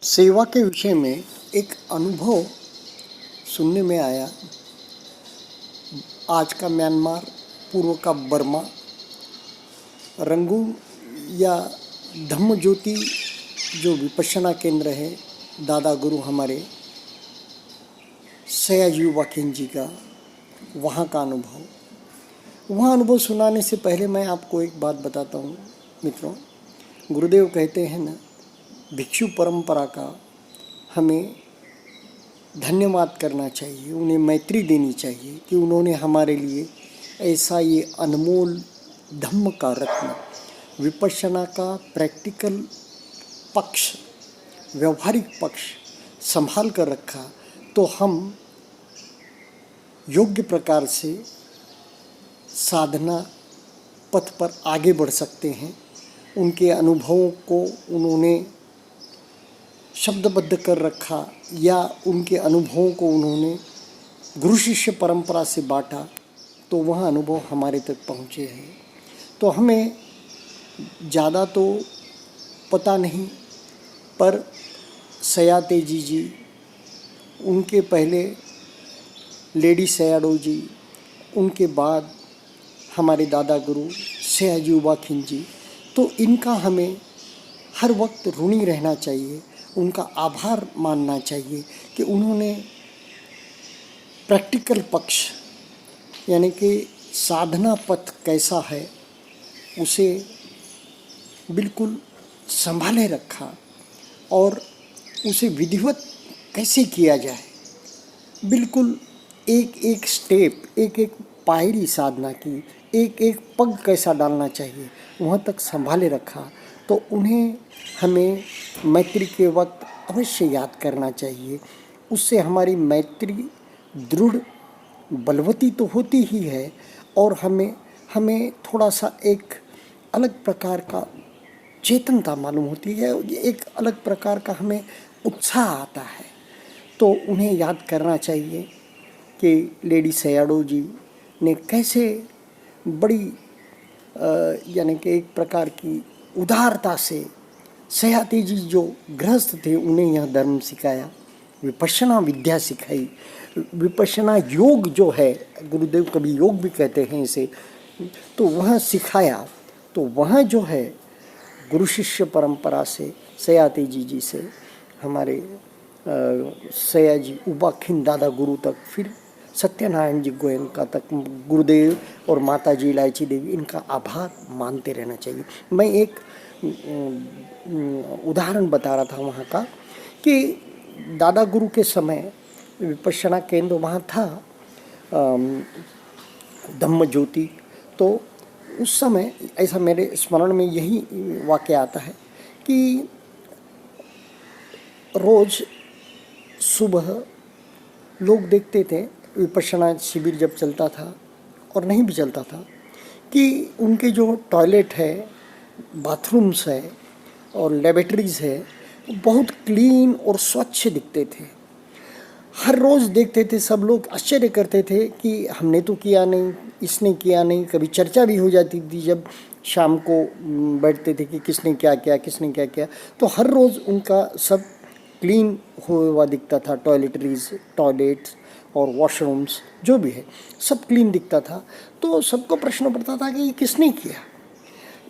सेवा के विषय में एक अनुभव सुनने में आया। आज का म्यांमार, पूर्व का बर्मा, रंगून या धम्म ज्योति जो विपश्यना केंद्र है, दादा गुरु हमारे सयाजी वाकिन जी का, वहाँ का अनुभव। वहाँ अनुभव सुनाने से पहले मैं आपको एक बात बताता हूँ मित्रों। गुरुदेव कहते हैं ना, भिक्षु परंपरा का हमें धन्यवाद करना चाहिए, उन्हें मैत्री देनी चाहिए कि उन्होंने हमारे लिए ऐसा ये अनमोल धम्म का रत्न, विपश्यना का प्रैक्टिकल पक्ष, व्यवहारिक पक्ष संभाल कर रखा, तो हम योग्य प्रकार से साधना पथ पर आगे बढ़ सकते हैं। उनके अनुभवों को उन्होंने शब्दबद्ध कर रखा या उनके अनुभवों को उन्होंने गुरु शिष्य परंपरा से बांटा, तो वह अनुभव हमारे तक पहुँचे हैं। तो हमें ज़्यादा तो पता नहीं, पर सयातेजी जी, उनके पहले लेडी सयाडो जी, उनके बाद हमारे दादा गुरु सयाजी वाकिन जी, तो इनका हमें हर वक्त ऋणी रहना चाहिए, उनका आभार मानना चाहिए कि उन्होंने प्रैक्टिकल पक्ष यानी कि साधना पथ कैसा है उसे बिल्कुल संभाले रखा और उसे विधिवत कैसे किया जाए, बिल्कुल एक एक स्टेप, एक एक पायरी साधना की, एक एक पग कैसा डालना चाहिए वहाँ तक संभाले रखा। तो उन्हें हमें मैत्री के वक्त अवश्य याद करना चाहिए। उससे हमारी मैत्री दृढ़ बलवती तो होती ही है और हमें थोड़ा सा एक अलग प्रकार का चेतनता मालूम होती है, एक अलग प्रकार का हमें उत्साह आता है। तो उन्हें याद करना चाहिए कि लेडी सयाडो जी ने कैसे बड़ी यानी कि एक प्रकार की उदारता से सयाती जी जो गृहस्थ थे उन्हें यह धर्म सिखाया, विपश्यना विद्या सिखाई, विपश्यना योग जो है, गुरुदेव कभी योग भी कहते हैं इसे, तो वह सिखाया। तो वह जो है गुरु शिष्य परंपरा से सयाती जी से हमारे सयाजी उबाखिन दादा गुरु तक, फिर सत्यनारायण जी गोयनका तक, गुरुदेव और माता जी इलायची देवी, इनका आभार मानते रहना चाहिए। मैं एक उदाहरण बता रहा था वहाँ का कि दादा गुरु के समय विपश्यना केंद्र वहाँ था धम्म ज्योति। तो उस समय ऐसा मेरे स्मरण में यही वाक़या आता है कि रोज़ सुबह लोग देखते थे, विपश्यना शिविर जब चलता था और नहीं भी चलता था, कि उनके जो टॉयलेट है, बाथरूम्स है और लेबोरेटरीज़ है, बहुत क्लीन और स्वच्छ दिखते थे। हर रोज़ देखते थे, सब लोग आश्चर्य करते थे कि हमने तो किया नहीं, इसने किया नहीं। कभी चर्चा भी हो जाती थी जब शाम को बैठते थे कि किसने क्या किया, किसने क्या किया। तो हर रोज़ उनका सब क्लीन हुआ दिखता था, टॉयलेटरीज़, टॉयलेट्स और वॉशरूम्स जो भी है सब क्लीन दिखता था। तो सबको प्रश्न उठता था कि ये किसने किया।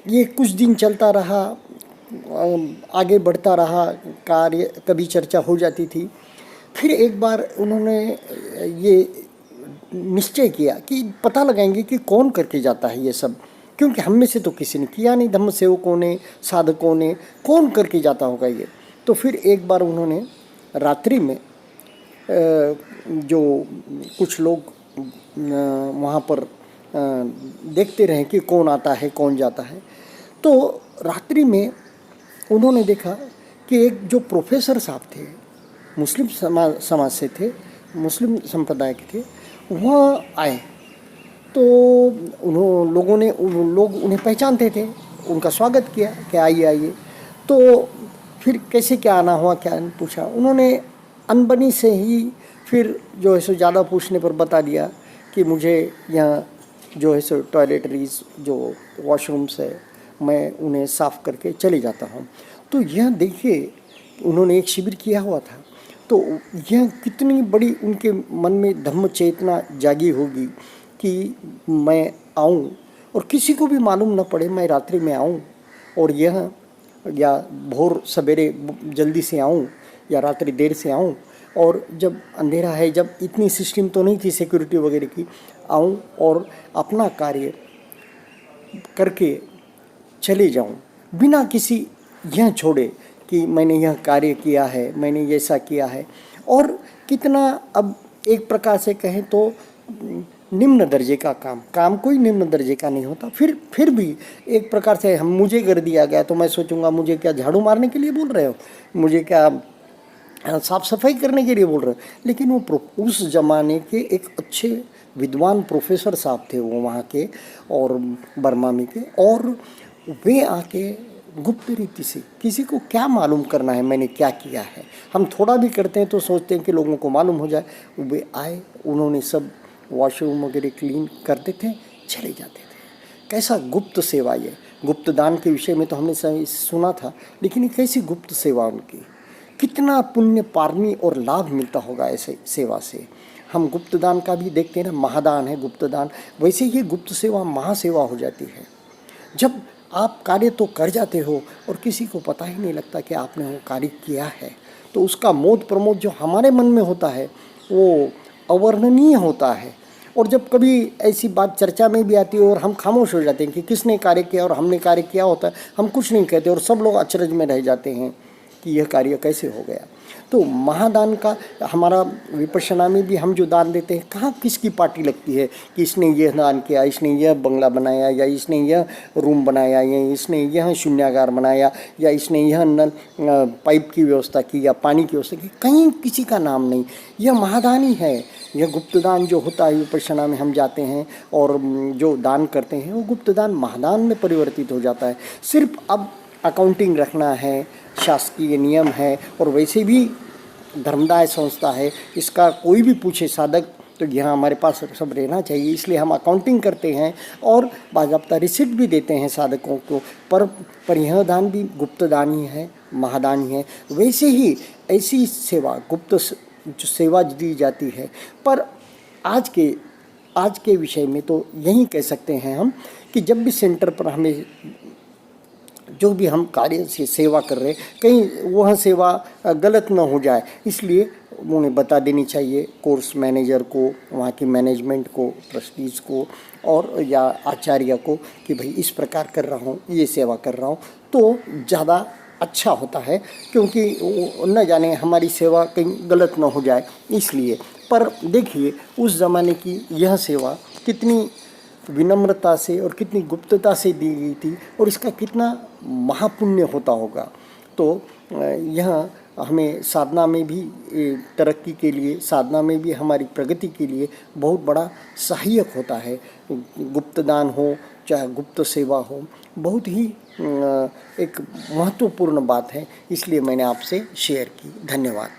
ये कुछ दिन चलता रहा, आगे बढ़ता रहा कार्य, कभी चर्चा हो जाती थी। फिर एक बार उन्होंने ये निश्चय किया कि पता लगाएंगे कि कौन करके जाता है ये सब, क्योंकि हम में से तो किसी ने किया नहीं, धम्म सेवकों ने, साधकों ने, कौन करके जाता होगा ये। तो फिर एक बार उन्होंने रात्रि में जो कुछ लोग वहाँ पर देखते रहे कि कौन आता है कौन जाता है, तो रात्रि में उन्होंने देखा कि एक जो प्रोफेसर साहब थे, मुस्लिम समाज से थे, मुस्लिम संप्रदाय के थे, वहाँ आए। तो लोग उन्हें पहचानते थे, उनका स्वागत किया कि आइए आइए। तो फिर कैसे क्या आना हुआ, क्या पूछा, उन्होंने अनबनी से ही फिर जो है सो ज़्यादा पूछने पर बता दिया कि मुझे यहाँ जो है सो टॉयलेटरीज, जो वॉशरूम्स है, मैं उन्हें साफ़ करके चले जाता हूँ। तो यह देखिए उन्होंने एक शिविर किया हुआ था। तो यह कितनी बड़ी उनके मन में धम्म चेतना जागी होगी कि मैं आऊं और किसी को भी मालूम न पड़े, मैं रात्रि में आऊं और यह या भोर सवेरे जल्दी से आऊं या रात्रि देर से आऊं, और जब अंधेरा है, जब इतनी सिस्टम तो नहीं थी सिक्योरिटी वगैरह की, आऊं और अपना कार्य करके चले जाऊं बिना किसी यह छोड़े कि मैंने यह कार्य किया है, मैंने ऐसा किया है। और कितना, अब एक प्रकार से कहें तो निम्न दर्जे का काम कोई निम्न दर्जे का नहीं होता। फिर भी एक प्रकार से हम मुझे कर दिया गया तो मैं सोचूंगा मुझे क्या झाड़ू मारने के लिए बोल रहे हो, मुझे क्या साफ सफाई करने के लिए बोल रहे हो। लेकिन वो उस ज़माने के एक अच्छे विद्वान प्रोफेसर साहब थे वो वहाँ के, और बर्मा में के, और वे आके गुप्त रीति से, किसी को क्या मालूम करना है मैंने क्या किया है, हम थोड़ा भी करते हैं तो सोचते हैं कि लोगों को मालूम हो जाए। वे आए, उन्होंने सब वॉशरूम वगैरह क्लीन करते थे, चले जाते थे। कैसा गुप्त सेवा! ये गुप्त दान के विषय में तो हमने सुना था, लेकिन ये कैसी गुप्त सेवा उनकी, कितना पुण्य पारमी और लाभ मिलता होगा ऐसे सेवा से। हम गुप्त दान का भी देखते हैं ना, महादान है गुप्त दान, वैसे ये गुप्त सेवा महासेवा हो जाती है। जब आप कार्य तो कर जाते हो और किसी को पता ही नहीं लगता कि आपने वो कार्य किया है, तो उसका मोद प्रमोद जो हमारे मन में होता है वो अवर्णनीय होता है। और जब कभी ऐसी बात चर्चा में भी आती है और हम खामोश हो जाते हैं कि किसने कार्य किया और हमने कार्य किया होता है, हम कुछ नहीं कहते और सब लोग अचरज में रह जाते हैं कि यह कार्य कैसे हो गया। तो महादान का हमारा विपश्यना में भी हम जो दान देते हैं, कहाँ किसकी पार्टी लगती है कि इसने यह दान किया, इसने यह बंगला बनाया, या इसने यह रूम बनाया, या इसने यह शून्यागार बनाया, या इसने यह नल पाइप की व्यवस्था की या पानी की व्यवस्था की, कहीं किसी का नाम नहीं। यह महादान ही है। यह गुप्तदान जो होता है, विपश्यना में हम जाते हैं और जो दान करते हैं वो गुप्तदान महादान में परिवर्तित हो जाता है। सिर्फ अब अकाउंटिंग रखना है, शासकीय नियम है, और वैसे भी धर्मदाय संस्था है, इसका कोई भी पूछे साधक तो यहाँ हमारे पास सब रहना चाहिए, इसलिए हम अकाउंटिंग करते हैं और बाज़ाब्ता रिसिप्ट भी देते हैं साधकों को। पर यह दान भी गुप्त दान ही है, महादान ही है। वैसे ही ऐसी सेवा गुप्त जो सेवा दी जाती है, पर आज के विषय में तो यही कह सकते हैं हम कि जब भी सेंटर पर हमें जो भी हम कार्य से सेवा कर रहे हैं, कहीं वह सेवा गलत ना हो जाए, इसलिए उन्हें बता देनी चाहिए कोर्स मैनेजर को, वहाँ की मैनेजमेंट को, ट्रस्टीज़ को और या आचार्य को कि भाई इस प्रकार कर रहा हूँ, ये सेवा कर रहा हूँ, तो ज़्यादा अच्छा होता है, क्योंकि न जाने हमारी सेवा कहीं गलत ना हो जाए इसलिए। पर देखिए उस ज़माने की यह सेवा कितनी विनम्रता से और कितनी गुप्तता से दी गई थी, और इसका कितना महापुण्य होता होगा। तो यह हमें साधना में भी तरक्की के लिए, साधना में भी हमारी प्रगति के लिए बहुत बड़ा सहायक होता है। गुप्तदान हो चाहे गुप्त सेवा हो, बहुत ही एक महत्वपूर्ण बात है, इसलिए मैंने आपसे शेयर की। धन्यवाद।